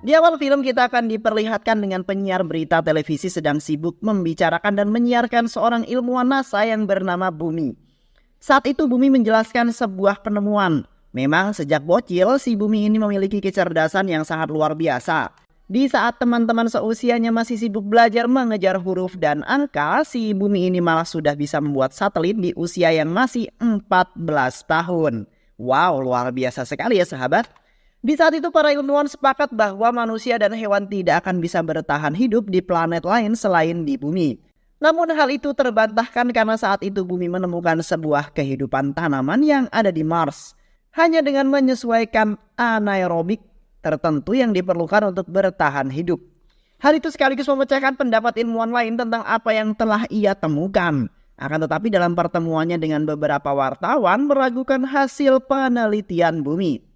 Di awal film kita akan diperlihatkan dengan penyiar berita televisi sedang sibuk membicarakan dan menyiarkan seorang ilmuwan NASA yang bernama Bumi. Saat itu Bumi menjelaskan sebuah penemuan. Memang sejak bocil si Bumi ini memiliki kecerdasan yang sangat luar biasa. Di saat teman-teman seusianya masih sibuk belajar mengejar huruf dan angka, si Bumi ini malah sudah bisa membuat satelit di usia yang masih 14 tahun. Wow, luar biasa sekali ya sahabat. Di saat itu para ilmuwan sepakat bahwa manusia dan hewan tidak akan bisa bertahan hidup di planet lain selain di Bumi. Namun hal itu terbantahkan karena saat itu Bumi menemukan sebuah kehidupan tanaman yang ada di Mars. Hanya dengan menyesuaikan anaerobik tertentu yang diperlukan untuk bertahan hidup. Hal itu sekaligus memecahkan pendapat ilmuwan lain tentang apa yang telah ia temukan. Akan tetapi dalam pertemuannya dengan beberapa wartawan meragukan hasil penelitian Bumi.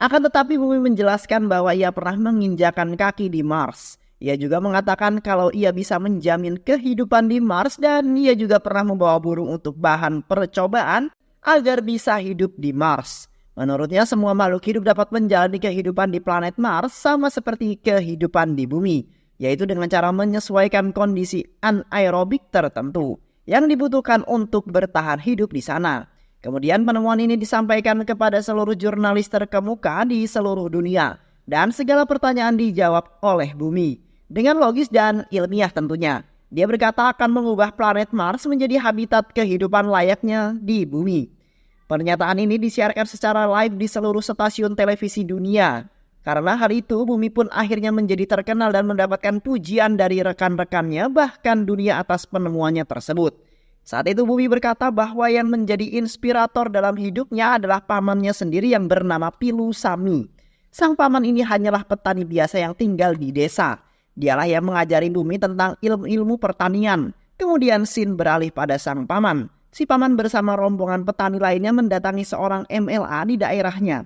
Akan tetapi Bumi menjelaskan bahwa ia pernah menginjakan kaki di Mars. Ia juga mengatakan kalau ia bisa menjamin kehidupan di Mars dan ia juga pernah membawa burung untuk bahan percobaan agar bisa hidup di Mars. Menurutnya semua makhluk hidup dapat menjalani kehidupan di planet Mars sama seperti kehidupan di Bumi, yaitu dengan cara menyesuaikan kondisi anaerobik tertentu yang dibutuhkan untuk bertahan hidup di sana. Kemudian penemuan ini disampaikan kepada seluruh jurnalis terkemuka di seluruh dunia dan segala pertanyaan dijawab oleh Bumi dengan logis dan ilmiah tentunya. Dia berkata akan mengubah planet Mars menjadi habitat kehidupan layaknya di Bumi. Pernyataan ini disiarkan secara live di seluruh stasiun televisi dunia. Karena hal itu Bumi pun akhirnya menjadi terkenal dan mendapatkan pujian dari rekan-rekannya bahkan dunia atas penemuannya tersebut. Saat itu Bumi berkata bahwa yang menjadi inspirator dalam hidupnya adalah pamannya sendiri yang bernama Pilu Sami. Sang paman ini hanyalah petani biasa yang tinggal di desa. Dialah yang mengajari Bumi tentang ilmu-ilmu pertanian. Kemudian Sin beralih pada sang paman. Si paman bersama rombongan petani lainnya mendatangi seorang MLA di daerahnya.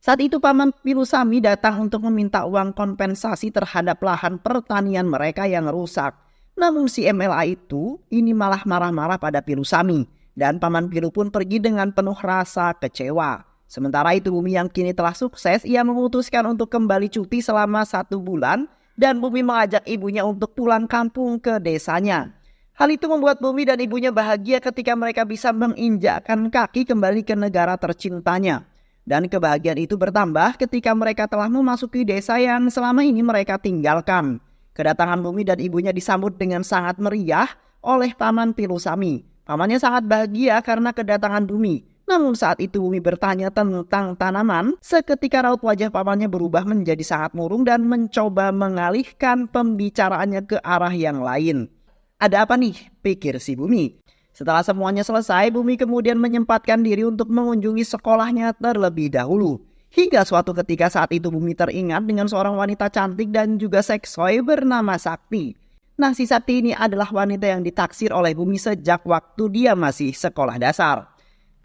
Saat itu paman Pilu Sami datang untuk meminta uang kompensasi terhadap lahan pertanian mereka yang rusak. Namun si MLA itu ini malah marah-marah pada Pilu Sami dan paman Pilu pun pergi dengan penuh rasa kecewa. Sementara itu Bumi yang kini telah sukses, ia memutuskan untuk kembali cuti selama 1 bulan dan Bumi mengajak ibunya untuk pulang kampung ke desanya. Hal itu membuat Bumi dan ibunya bahagia ketika mereka bisa menginjakkan kaki kembali ke negara tercintanya. Dan kebahagiaan itu bertambah ketika mereka telah memasuki desa yang selama ini mereka tinggalkan. Kedatangan Bumi dan ibunya disambut dengan sangat meriah oleh paman Pilu Sami. Pamannya sangat bahagia karena kedatangan Bumi. Namun saat itu Bumi bertanya tentang tanaman, seketika raut wajah pamannya berubah menjadi sangat murung dan mencoba mengalihkan pembicaraannya ke arah yang lain. Ada apa nih? Pikir si Bumi. Setelah semuanya selesai, Bumi kemudian menyempatkan diri untuk mengunjungi sekolahnya terlebih dahulu. Hingga suatu ketika saat itu Bumi teringat dengan seorang wanita cantik dan juga seksoi bernama Sakti. Nah, si Sakti ini adalah wanita yang ditaksir oleh Bumi sejak waktu dia masih sekolah dasar.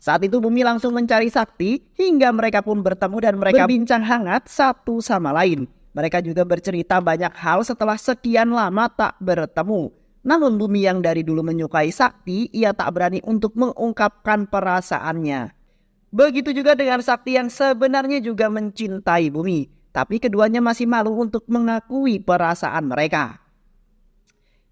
Saat itu Bumi langsung mencari Sakti hingga mereka pun bertemu dan mereka berbincang hangat satu sama lain. Mereka juga bercerita banyak hal setelah sekian lama tak bertemu. Namun Bumi yang dari dulu menyukai Sakti, ia tak berani untuk mengungkapkan perasaannya. Begitu juga dengan Sakti yang sebenarnya juga mencintai Bumi. Tapi keduanya masih malu untuk mengakui perasaan mereka.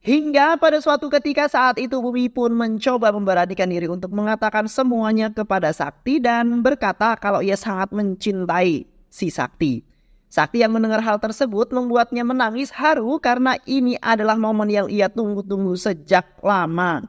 Hingga pada suatu ketika saat itu Bumi pun mencoba memberanikan diri untuk mengatakan semuanya kepada Sakti dan berkata kalau ia sangat mencintai si Sakti. Sakti yang mendengar hal tersebut membuatnya menangis haru karena ini adalah momen yang ia tunggu-tunggu sejak lama.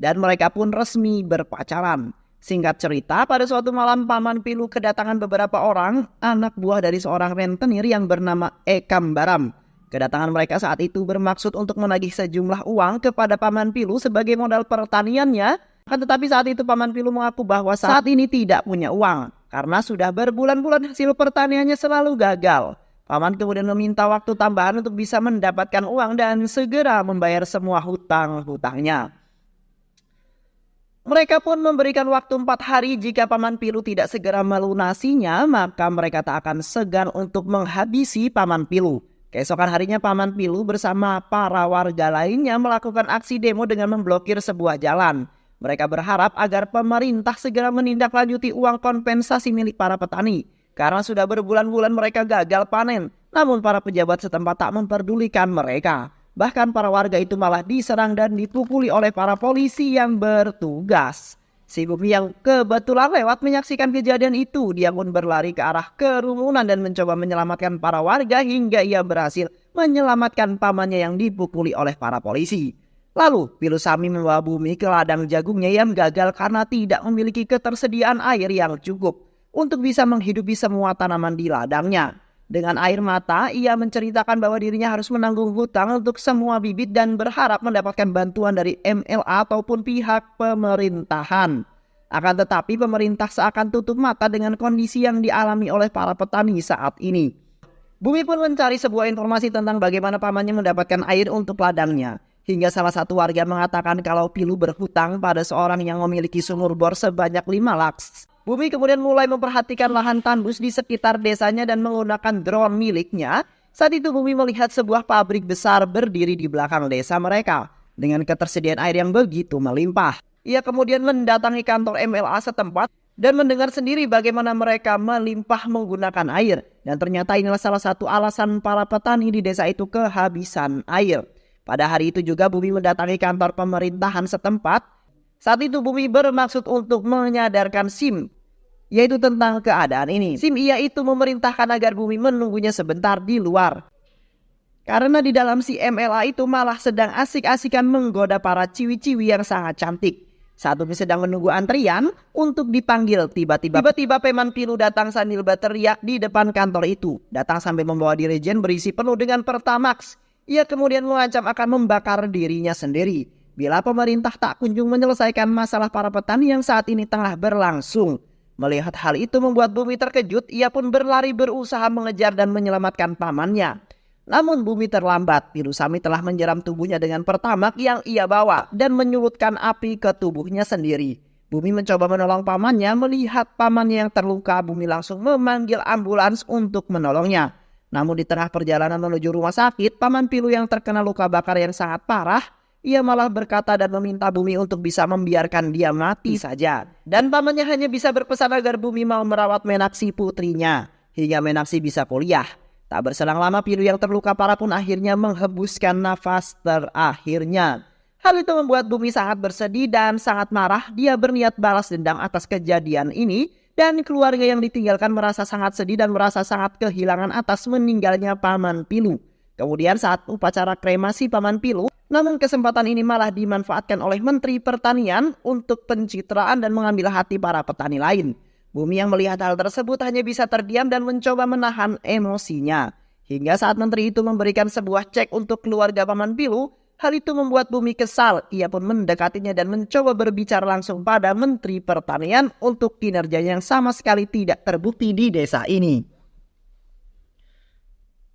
Dan mereka pun resmi berpacaran. Singkat cerita, pada suatu malam paman Pilu kedatangan beberapa orang anak buah dari seorang rentenir yang bernama Ekambaram. Kedatangan mereka saat itu bermaksud untuk menagih sejumlah uang kepada paman Pilu sebagai modal pertaniannya. Akan tetapi saat itu paman Pilu mengaku bahwa saat ini tidak punya uang karena sudah berbulan-bulan hasil pertaniannya selalu gagal. Paman kemudian meminta waktu tambahan untuk bisa mendapatkan uang dan segera membayar semua hutang-hutangnya. Mereka pun memberikan waktu 4 hari. Jika paman Pilu tidak segera melunasinya, maka mereka tak akan segan untuk menghabisi paman Pilu. Keesokan harinya paman Pilu bersama para warga lainnya melakukan aksi demo dengan memblokir sebuah jalan. Mereka berharap agar pemerintah segera menindaklanjuti uang kompensasi milik para petani. karena sudah berbulan-bulan mereka gagal panen. Namun para pejabat setempat tak memperdulikan mereka. Bahkan para warga itu malah diserang dan dipukuli oleh para polisi yang bertugas. Si Bumi yang kebetulan lewat menyaksikan kejadian itu, dia pun berlari ke arah kerumunan dan mencoba menyelamatkan para warga hingga ia berhasil menyelamatkan pamannya yang dipukuli oleh para polisi. Lalu Pilu Sami membawa Bumi ke ladang jagungnya yang gagal karena tidak memiliki ketersediaan air yang cukup untuk bisa menghidupi semua tanaman di ladangnya. Dengan air mata, ia menceritakan bahwa dirinya harus menanggung hutang untuk semua bibit dan berharap mendapatkan bantuan dari MLA ataupun pihak pemerintahan. Akan tetapi pemerintah seakan tutup mata dengan kondisi yang dialami oleh para petani saat ini. Bumi pun mencari sebuah informasi tentang bagaimana pamannya mendapatkan air untuk ladangnya. Hingga salah satu warga mengatakan kalau Pilu berhutang pada seorang yang memiliki sumur bor sebanyak 5 laks. Bumi kemudian mulai memperhatikan lahan tandus di sekitar desanya dan menggunakan drone miliknya. Saat itu Bumi melihat sebuah pabrik besar berdiri di belakang desa mereka dengan ketersediaan air yang begitu melimpah. Ia kemudian mendatangi kantor MLA setempat dan mendengar sendiri bagaimana mereka melimpah menggunakan air. Dan ternyata inilah salah satu alasan para petani di desa itu kehabisan air. Pada hari itu juga Bumi mendatangi kantor pemerintahan setempat. Saat itu Bumi bermaksud untuk menyadarkan Sim, yaitu tentang keadaan ini. Sim ia itu memerintahkan agar Bumi menunggunya sebentar di luar. Karena di dalam si MLA itu malah sedang asik-asikan menggoda para ciwi-ciwi yang sangat cantik. Saat Bumi sedang menunggu antrian untuk dipanggil, tiba-tiba Peman Pilu datang sambil berteriak di depan kantor itu. Datang sambil membawa dirijen berisi penuh dengan Pertamax. Ia kemudian mengancam akan membakar dirinya sendiri bila pemerintah tak kunjung menyelesaikan masalah para petani yang saat ini tengah berlangsung. Melihat hal itu membuat Bumi terkejut, ia pun berlari berusaha mengejar dan menyelamatkan pamannya. Namun Bumi terlambat. Pilu Sami telah menjeram tubuhnya dengan Pertamax yang ia bawa dan menyulutkan api ke tubuhnya sendiri. Bumi mencoba menolong pamannya. Melihat pamannya yang terluka, Bumi langsung memanggil ambulans untuk menolongnya. Namun di tengah perjalanan menuju rumah sakit, paman Pilu yang terkena luka bakar yang sangat parah, ia malah berkata dan meminta Bumi untuk bisa membiarkan dia mati saja. Dan pamannya hanya bisa berpesan agar Bumi mau merawat Menaksi putrinya hingga Menaksi bisa kuliah. Tak berselang lama Pilu yang terluka parah pun akhirnya menghembuskan nafas terakhirnya. Hal itu membuat Bumi sangat bersedih dan sangat marah. Dia berniat balas dendam atas kejadian ini. Dan keluarga yang ditinggalkan merasa sangat sedih dan merasa sangat kehilangan atas meninggalnya paman Pilu. Kemudian saat upacara kremasi paman Pilu, namun kesempatan ini malah dimanfaatkan oleh Menteri Pertanian untuk pencitraan dan mengambil hati para petani lain. Bumi yang melihat hal tersebut hanya bisa terdiam dan mencoba menahan emosinya. Hingga saat menteri itu memberikan sebuah cek untuk keluarga paman Pilu, hal itu membuat Bumi kesal. Ia pun mendekatinya dan mencoba berbicara langsung pada Menteri Pertanian untuk kinerjanya yang sama sekali tidak terbukti di desa ini.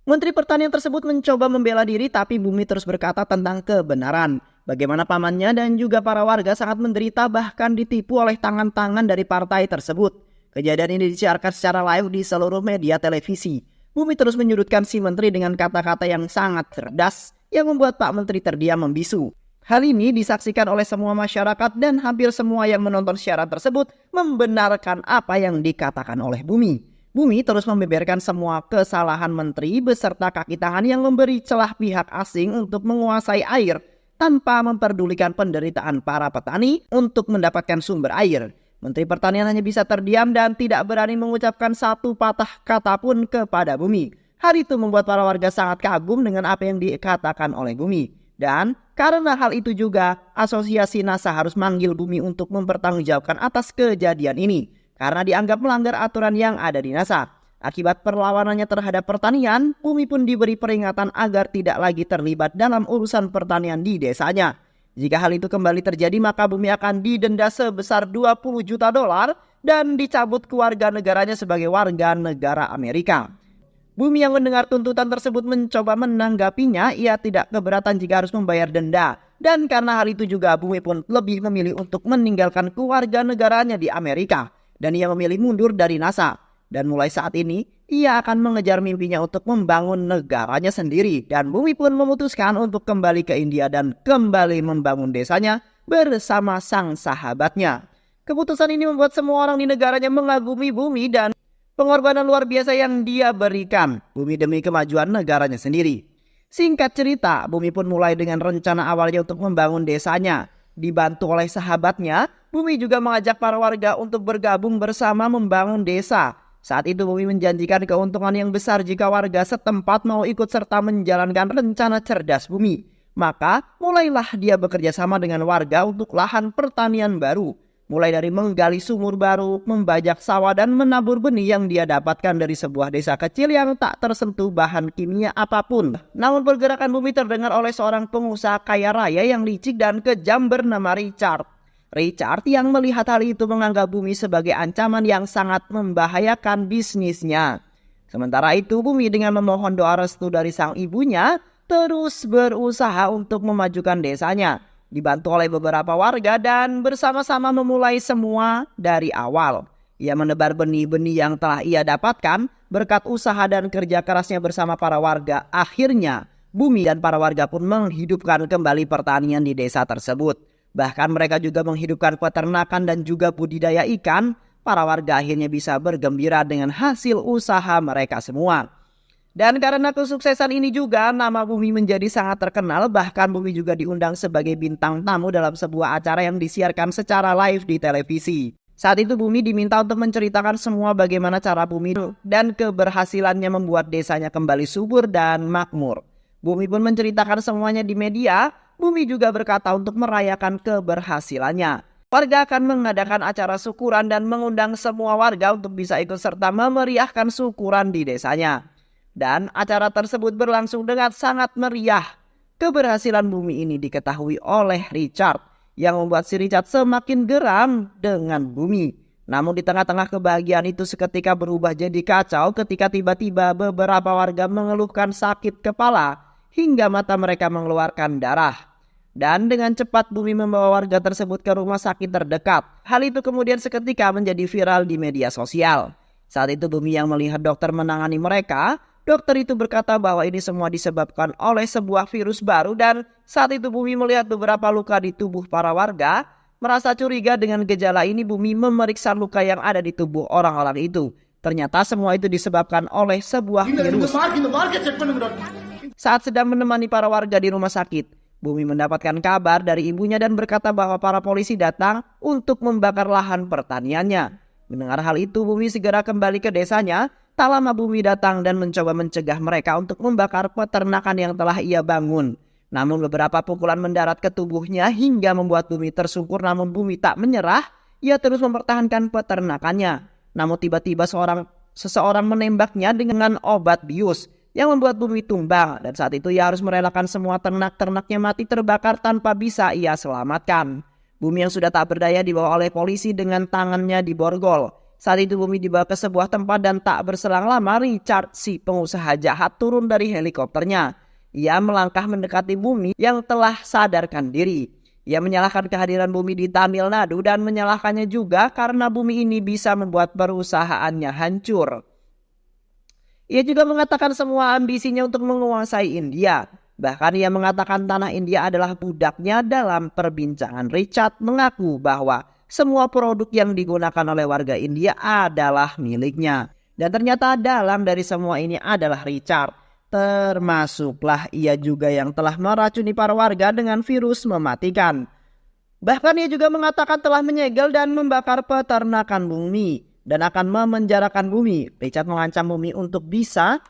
Menteri Pertanian tersebut mencoba membela diri, tapi Bumi terus berkata tentang kebenaran. Bagaimana pamannya dan juga para warga sangat menderita bahkan ditipu oleh tangan-tangan dari partai tersebut. Kejadian ini disiarkan secara live di seluruh media televisi. Bumi terus menyudutkan si menteri dengan kata-kata yang sangat cerdas yang membuat Pak Menteri terdiam membisu. Hal ini disaksikan oleh semua masyarakat dan hampir semua yang menonton siaran tersebut membenarkan apa yang dikatakan oleh Bumi. Bumi terus membeberkan semua kesalahan menteri beserta kaki tangan yang memberi celah pihak asing untuk menguasai air tanpa memperdulikan penderitaan para petani untuk mendapatkan sumber air. Menteri Pertanian hanya bisa terdiam dan tidak berani mengucapkan satu patah kata pun kepada Bumi. Hal itu membuat para warga sangat kagum dengan apa yang dikatakan oleh Bumi. Dan karena hal itu juga, Asosiasi NASA harus manggil Bumi untuk mempertanggungjawabkan atas kejadian ini. Karena dianggap melanggar aturan yang ada di NASA. Akibat perlawanannya terhadap pertanian, Bumi pun diberi peringatan agar tidak lagi terlibat dalam urusan pertanian di desanya. Jika hal itu kembali terjadi, maka Bumi akan didenda sebesar 20 juta dolar dan dicabut kewarganegaranya sebagai warga negara Amerika. Bumi yang mendengar tuntutan tersebut mencoba menanggapinya. Ia tidak keberatan jika harus membayar denda. Dan karena hal itu juga Bumi pun lebih memilih untuk meninggalkan kewarganegaranya di Amerika. Dan ia memilih mundur dari NASA. Dan mulai saat ini, ia akan mengejar mimpinya untuk membangun negaranya sendiri. Dan Bumi pun memutuskan untuk kembali ke India dan kembali membangun desanya bersama sang sahabatnya. Keputusan ini membuat semua orang di negaranya mengagumi Bumi dan Pengorbanan luar biasa yang dia berikan Bumi demi kemajuan negaranya sendiri. Singkat cerita, Bumi pun mulai dengan rencana awalnya untuk membangun desanya. Dibantu oleh sahabatnya, Bumi juga mengajak para warga untuk bergabung bersama membangun desa. Saat itu Bumi menjanjikan keuntungan yang besar jika warga setempat mau ikut serta menjalankan rencana cerdas Bumi. Maka mulailah dia bekerja sama dengan warga untuk lahan pertanian baru. Mulai dari menggali sumur baru, membajak sawah dan menabur benih yang dia dapatkan dari sebuah desa kecil yang tak tersentuh bahan kimia apapun. Namun pergerakan Bumi terdengar oleh seorang pengusaha kaya raya yang licik dan kejam bernama Richard. Richard yang melihat hal itu menganggap Bumi sebagai ancaman yang sangat membahayakan bisnisnya. Sementara itu Bumi dengan memohon doa restu dari sang ibunya terus berusaha untuk memajukan desanya. Dibantu oleh beberapa warga dan bersama-sama memulai semua dari awal. Ia menebar benih-benih yang telah ia dapatkan berkat usaha dan kerja kerasnya bersama para warga. Akhirnya Bumi dan para warga pun menghidupkan kembali pertanian di desa tersebut. Bahkan mereka juga menghidupkan peternakan dan juga budidaya ikan. Para warga akhirnya bisa bergembira dengan hasil usaha mereka semua. Dan karena kesuksesan ini juga nama Bumi menjadi sangat terkenal. Bahkan Bumi juga diundang sebagai bintang tamu dalam sebuah acara yang disiarkan secara live di televisi. Saat itu Bumi diminta untuk menceritakan semua bagaimana cara Bumi dan keberhasilannya membuat desanya kembali subur dan makmur. Bumi pun menceritakan semuanya di media. Bumi juga berkata untuk merayakan keberhasilannya. Warga akan mengadakan acara syukuran dan mengundang semua warga untuk bisa ikut serta memeriahkan syukuran di desanya. Dan acara tersebut berlangsung dengan sangat meriah. Keberhasilan Bumi ini diketahui oleh Richard yang membuat si Richard semakin geram dengan Bumi. Namun di tengah-tengah kebahagiaan itu seketika berubah jadi kacau ketika tiba-tiba beberapa warga mengeluhkan sakit kepala hingga mata mereka mengeluarkan darah. Dan dengan cepat Bumi membawa warga tersebut ke rumah sakit terdekat. Hal itu kemudian seketika menjadi viral di media sosial. Saat itu Bumi yang melihat dokter menangani mereka. Dokter itu berkata bahwa ini semua disebabkan oleh sebuah virus baru dan saat itu Bumi melihat beberapa luka di tubuh para warga. Merasa curiga dengan gejala ini Bumi memeriksa luka yang ada di tubuh orang-orang itu. Ternyata semua itu disebabkan oleh sebuah virus. Saat sedang menemani para warga di rumah sakit, Bumi mendapatkan kabar dari ibunya dan berkata bahwa para polisi datang untuk membakar lahan pertaniannya. Mendengar hal itu Bumi segera kembali ke desanya. Tak lama Bumi datang dan mencoba mencegah mereka untuk membakar peternakan yang telah ia bangun. Namun beberapa pukulan mendarat ke tubuhnya hingga membuat Bumi tersungkur, namun Bumi tak menyerah. Ia terus mempertahankan peternakannya. Namun tiba-tiba seseorang menembaknya dengan obat bius yang membuat Bumi tumbang. Dan saat itu ia harus merelakan semua ternak-ternaknya mati terbakar tanpa bisa ia selamatkan. Bumi yang sudah tak berdaya dibawa oleh polisi dengan tangannya diborgol. Saat itu Bumi dibawa ke sebuah tempat dan tak berselang lama Richard si pengusaha jahat turun dari helikopternya. Ia melangkah mendekati Bumi yang telah sadarkan diri. Ia menyalahkan kehadiran Bumi di Tamil Nadu dan menyalahkannya juga karena Bumi ini bisa membuat perusahaannya hancur. Ia juga mengatakan semua ambisinya untuk menguasai India. Bahkan ia mengatakan tanah India adalah budaknya. Dalam perbincangan Richard mengaku bahwa semua produk yang digunakan oleh warga India adalah miliknya. Dan ternyata dalam dari semua ini adalah Richard. Termasuklah ia juga yang telah meracuni para warga dengan virus mematikan. Bahkan ia juga mengatakan telah menyegel dan membakar peternakan Bumi dan akan memenjarakan Bumi. Richard mengancam Bumi untuk bisa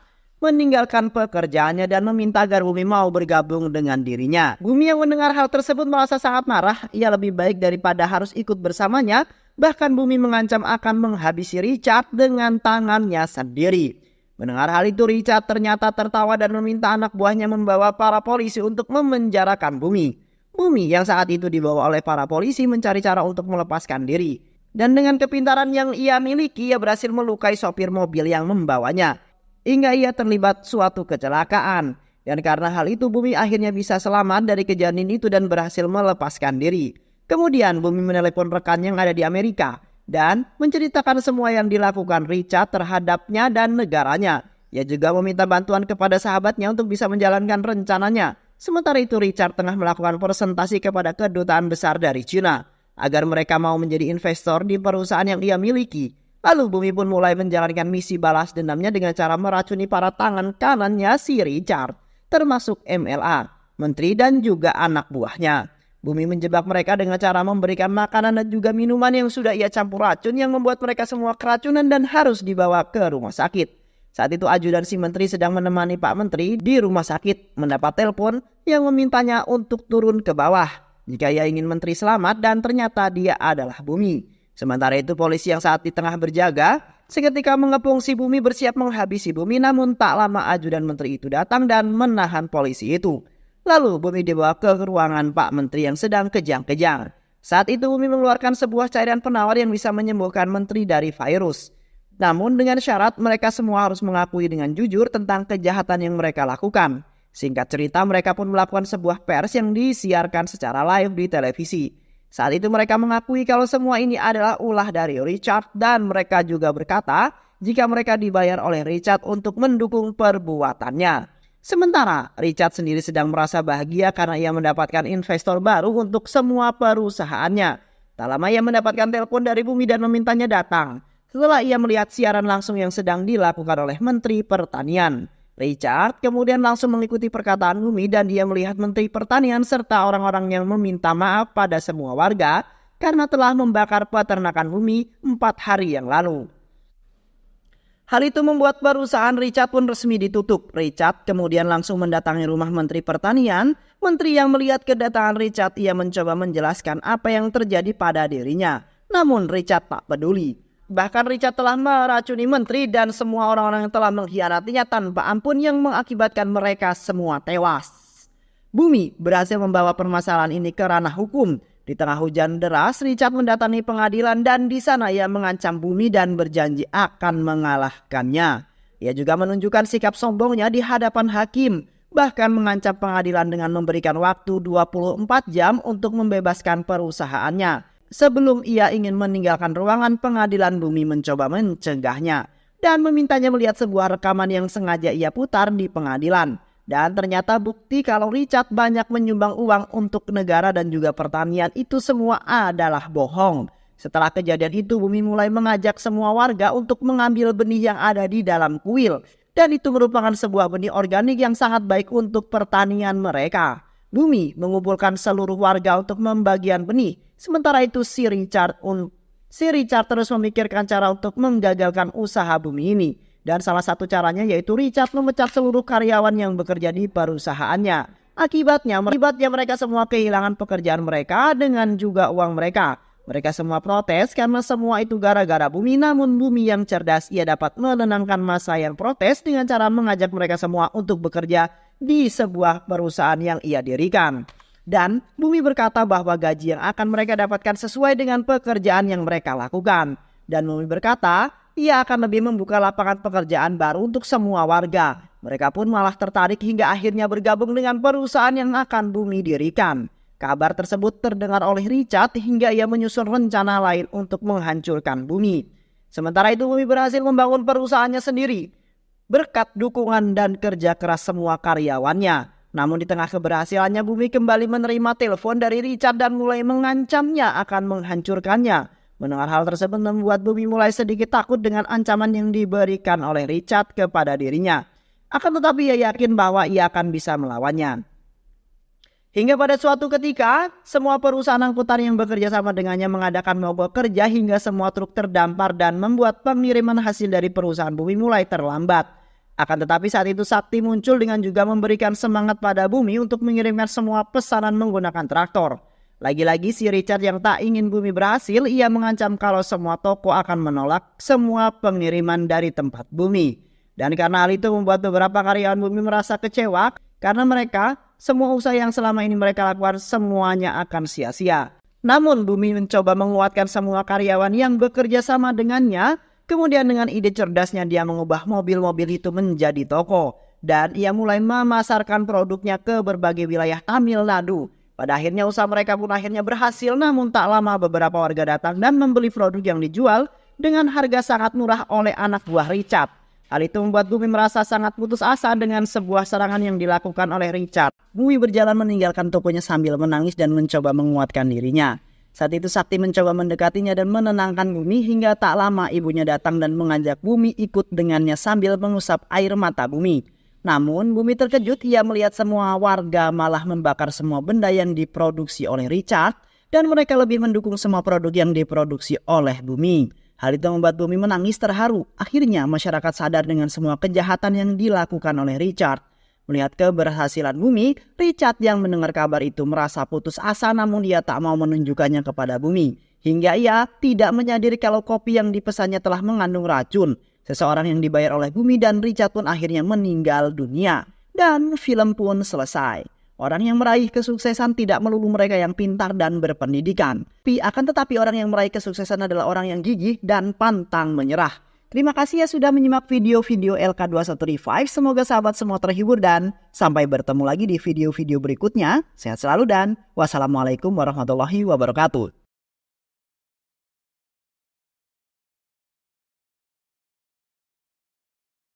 meninggalkan pekerjaannya dan meminta agar Bumi mau bergabung dengan dirinya. Bumi yang mendengar hal tersebut merasa sangat marah. Ia lebih baik daripada harus ikut bersamanya. Bahkan Bumi mengancam akan menghabisi Richard dengan tangannya sendiri. Mendengar hal itu Richard ternyata tertawa dan meminta anak buahnya membawa para polisi untuk memenjarakan Bumi. Bumi yang saat itu dibawa oleh para polisi mencari cara untuk melepaskan diri. Dan dengan kepintaran yang ia miliki ia berhasil melukai sopir mobil yang membawanya. Hingga ia terlibat suatu kecelakaan. Dan karena hal itu Bumi akhirnya bisa selamat dari kejadian itu dan berhasil melepaskan diri. Kemudian Bumi menelepon rekan yang ada di Amerika dan menceritakan semua yang dilakukan Richard terhadapnya dan negaranya. Ia juga meminta bantuan kepada sahabatnya untuk bisa menjalankan rencananya. Sementara itu Richard tengah melakukan presentasi kepada kedutaan besar dari China agar mereka mau menjadi investor di perusahaan yang ia miliki. Lalu Bumi pun mulai menjalankan misi balas dendamnya dengan cara meracuni para tangan kanannya si Richard, termasuk MLA, menteri dan juga anak buahnya. Bumi menjebak mereka dengan cara memberikan makanan dan juga minuman yang sudah ia campur racun yang membuat mereka semua keracunan dan harus dibawa ke rumah sakit. Saat itu ajudan si menteri sedang menemani Pak Menteri di rumah sakit mendapat telepon yang memintanya untuk turun ke bawah jika ia ingin menteri selamat, dan ternyata dia adalah Bumi. Sementara itu polisi yang saat di tengah berjaga seketika mengepung si Bumi bersiap menghabisi Bumi, namun tak lama ajudan menteri itu datang dan menahan polisi itu. Lalu Bumi dibawa ke ruangan Pak Menteri yang sedang kejang-kejang. Saat itu Bumi mengeluarkan sebuah cairan penawar yang bisa menyembuhkan menteri dari virus. Namun dengan syarat mereka semua harus mengakui dengan jujur tentang kejahatan yang mereka lakukan. Singkat cerita, mereka pun melakukan sebuah pers yang disiarkan secara live di televisi. Saat itu mereka mengakui kalau semua ini adalah ulah dari Richard, dan mereka juga berkata jika mereka dibayar oleh Richard untuk mendukung perbuatannya. Sementara Richard sendiri sedang merasa bahagia karena ia mendapatkan investor baru untuk semua perusahaannya. Tak lama ia mendapatkan telepon dari Bumi dan memintanya datang setelah ia melihat siaran langsung yang sedang dilakukan oleh Menteri Pertanian. Richard kemudian langsung mengikuti perkataan Bumi dan dia melihat Menteri Pertanian serta orang-orang yang meminta maaf pada semua warga karena telah membakar peternakan Bumi 4 hari yang lalu. Hal itu membuat perusahaan Richard pun resmi ditutup. Richard kemudian langsung mendatangi rumah Menteri Pertanian. Menteri yang melihat kedatangan Richard, ia mencoba menjelaskan apa yang terjadi pada dirinya. Namun Richard tak peduli. Bahkan Richard telah meracuni menteri dan semua orang-orang yang telah mengkhianatinya tanpa ampun yang mengakibatkan mereka semua tewas. Bumi berhasil membawa permasalahan ini ke ranah hukum. Di tengah hujan deras, Richard mendatangi pengadilan dan di sana ia mengancam Bumi dan berjanji akan mengalahkannya. Ia juga menunjukkan sikap sombongnya di hadapan hakim, bahkan mengancam pengadilan dengan memberikan waktu 24 jam untuk membebaskan perusahaannya. Sebelum ia ingin meninggalkan ruangan pengadilan, Bumi mencoba mencegahnya dan memintanya melihat sebuah rekaman yang sengaja ia putar di pengadilan. Dan ternyata bukti kalau Richard banyak menyumbang uang untuk negara dan juga pertanian itu semua adalah bohong. Setelah kejadian itu, Bumi mulai mengajak semua warga untuk mengambil benih yang ada di dalam kuil. Dan itu merupakan sebuah benih organik yang sangat baik untuk pertanian mereka. Bumi mengumpulkan seluruh warga untuk membagian benih. Sementara itu si Richard terus memikirkan cara untuk menggagalkan usaha Bumi ini. Dan salah satu caranya yaitu Richard memecat seluruh karyawan yang bekerja di perusahaannya. Akibatnya mereka semua kehilangan pekerjaan mereka dengan juga uang mereka. Mereka semua protes karena semua itu gara-gara Bumi. Namun Bumi yang cerdas, ia dapat menenangkan massa yang protes dengan cara mengajak mereka semua untuk bekerja di sebuah perusahaan yang ia dirikan. Dan Bumi berkata bahwa gaji yang akan mereka dapatkan sesuai dengan pekerjaan yang mereka lakukan. Dan Bumi berkata ia akan lebih membuka lapangan pekerjaan baru untuk semua warga. Mereka pun malah tertarik hingga akhirnya bergabung dengan perusahaan yang akan Bumi dirikan. Kabar tersebut terdengar oleh Richard hingga ia menyusun rencana lain untuk menghancurkan Bumi. Sementara itu Bumi berhasil membangun perusahaannya sendiri berkat dukungan dan kerja keras semua karyawannya. Namun di tengah keberhasilannya, Bumi kembali menerima telepon dari Richard dan mulai mengancamnya akan menghancurkannya. Mendengar hal tersebut membuat Bumi mulai sedikit takut dengan ancaman yang diberikan oleh Richard kepada dirinya. Akan tetapi ia yakin bahwa ia akan bisa melawannya. Hingga pada suatu ketika, semua perusahaan angkutan yang bekerja sama dengannya mengadakan mogok kerja hingga semua truk terdampar dan membuat pengiriman hasil dari perusahaan Bumi mulai terlambat. Akan tetapi saat itu Sakti muncul dengan juga memberikan semangat pada Bumi untuk mengirimkan semua pesanan menggunakan traktor. Lagi-lagi si Richard yang tak ingin Bumi berhasil, ia mengancam kalau semua toko akan menolak semua pengiriman dari tempat Bumi. Dan karena hal itu membuat beberapa karyawan Bumi merasa kecewa karena semua usaha yang selama ini mereka lakukan semuanya akan sia-sia. Namun Bumi mencoba menguatkan semua karyawan yang bekerja sama dengannya. Kemudian dengan ide cerdasnya dia mengubah mobil-mobil itu menjadi toko. Dan ia mulai memasarkan produknya ke berbagai wilayah Tamil Nadu. Pada akhirnya usaha mereka pun akhirnya berhasil, namun tak lama beberapa warga datang dan membeli produk yang dijual dengan harga sangat murah oleh anak buah Richard. Hal itu membuat Bumi merasa sangat putus asa dengan sebuah serangan yang dilakukan oleh Richard. Bumi berjalan meninggalkan tokonya sambil menangis dan mencoba menguatkan dirinya. Saat itu Sakti mencoba mendekatinya dan menenangkan Bumi hingga tak lama ibunya datang dan mengajak Bumi ikut dengannya sambil mengusap air mata Bumi. Namun Bumi terkejut, ia melihat semua warga malah membakar semua benda yang diproduksi oleh Richard dan mereka lebih mendukung semua produk yang diproduksi oleh Bumi. Hal itu membuat Bumi menangis terharu. Akhirnya masyarakat sadar dengan semua kejahatan yang dilakukan oleh Richard. Melihat keberhasilan Bumi, Richard yang mendengar kabar itu merasa putus asa, namun dia tak mau menunjukkannya kepada Bumi. Hingga ia tidak menyadari kalau kopi yang dipesannya telah mengandung racun. Seseorang yang dibayar oleh Bumi dan Richard pun akhirnya meninggal dunia. Dan film pun selesai. Orang yang meraih kesuksesan tidak melulu mereka yang pintar dan berpendidikan. Tetapi orang yang meraih kesuksesan adalah orang yang gigih dan pantang menyerah. Terima kasih ya sudah menyimak video-video LK21 Revive. Semoga sahabat semua terhibur dan sampai bertemu lagi di video-video berikutnya. Sehat selalu dan wassalamualaikum warahmatullahi wabarakatuh.